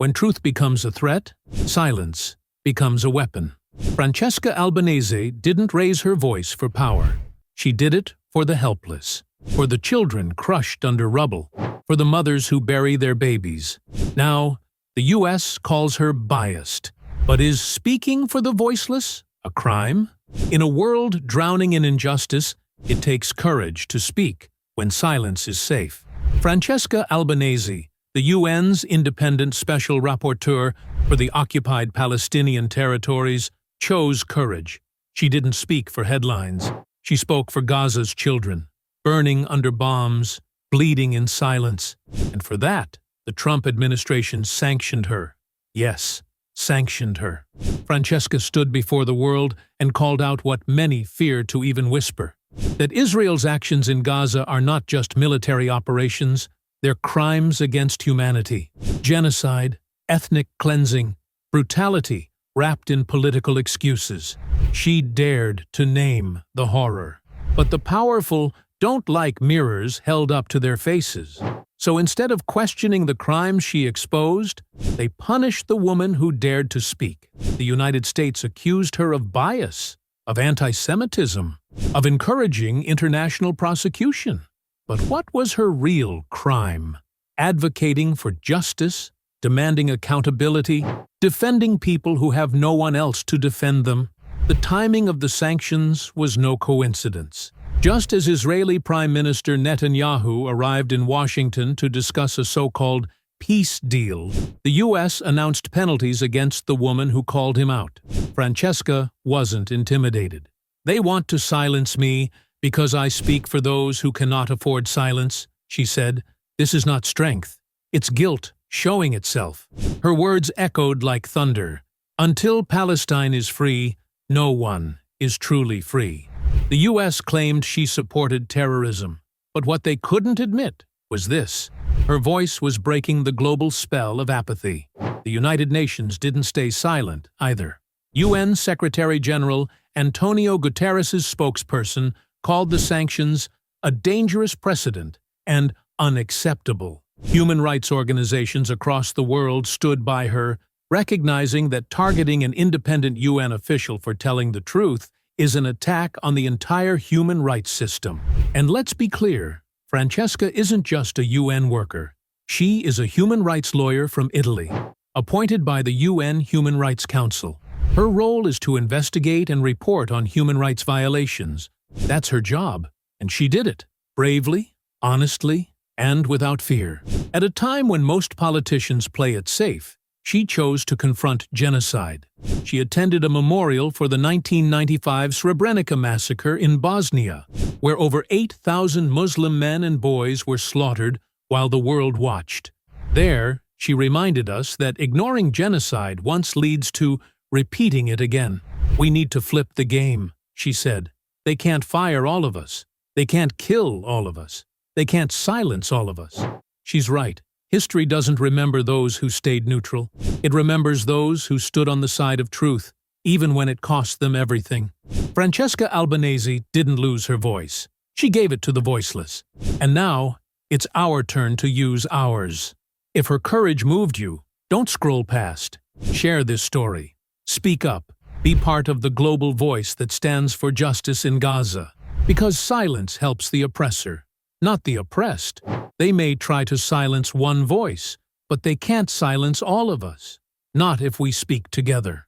When truth becomes a threat, silence becomes a weapon. Francesca Albanese didn't raise her voice for power. She did it for the helpless, for the children crushed under rubble, for the mothers who bury their babies. Now, the U.S. calls her biased. But is speaking for the voiceless a crime? In a world drowning in injustice, it takes courage to speak when silence is safe. Francesca Albanese, the UN's independent special rapporteur for the occupied Palestinian territories, chose courage. She didn't speak for headlines. She spoke for Gaza's children, burning under bombs, bleeding in silence. And for that, the Trump administration sanctioned her. Yes, sanctioned her. Francesca stood before the world and called out what many fear to even whisper: that Israel's actions in Gaza are not just military operations, they're crimes against humanity. Genocide, ethnic cleansing, brutality wrapped in political excuses. She dared to name the horror. But the powerful don't like mirrors held up to their faces. So instead of questioning the crimes she exposed, they punished the woman who dared to speak. The United States accused her of bias, of anti-Semitism, of encouraging international prosecution. But what was her real crime? Advocating for justice, demanding accountability, defending people who have no one else to defend them. The timing of the sanctions was no coincidence. Just as Israeli Prime Minister Netanyahu arrived in Washington to discuss a so-called peace deal, the U.S. announced penalties against the woman who called him out. Francesca wasn't intimidated. "They want to silence me because I speak for those who cannot afford silence," she said. "This is not strength. It's guilt showing itself." Her words echoed like thunder. Until Palestine is free, no one is truly free. The U.S. claimed she supported terrorism, but what they couldn't admit was this: her voice was breaking the global spell of apathy. The United Nations didn't stay silent either. UN Secretary General Antonio Guterres' spokesperson called the sanctions a dangerous precedent and unacceptable. Human rights organizations across the world stood by her, recognizing that targeting an independent UN official for telling the truth is an attack on the entire human rights system. And let's be clear, Francesca isn't just a UN worker. She is a human rights lawyer from Italy, appointed by the UN Human Rights Council. Her role is to investigate and report on human rights violations. That's her job, and she did it, bravely, honestly, and without fear. At a time when most politicians play it safe, she chose to confront genocide. She attended a memorial for the 1995 Srebrenica massacre in Bosnia, where over 8,000 Muslim men and boys were slaughtered while the world watched. There, she reminded us that ignoring genocide once leads to repeating it again. "We need to flip the game," she said. "They can't fire all of us. They can't kill all of us. They can't silence all of us." She's right. History doesn't remember those who stayed neutral. It remembers those who stood on the side of truth, even when it cost them everything. Francesca Albanese didn't lose her voice. She gave it to the voiceless. And now, it's our turn to use ours. If her courage moved you, don't scroll past. Share this story. Speak up. Be part of the global voice that stands for justice in Gaza. Because silence helps the oppressor, not the oppressed. They may try to silence one voice, but they can't silence all of us. Not if we speak together.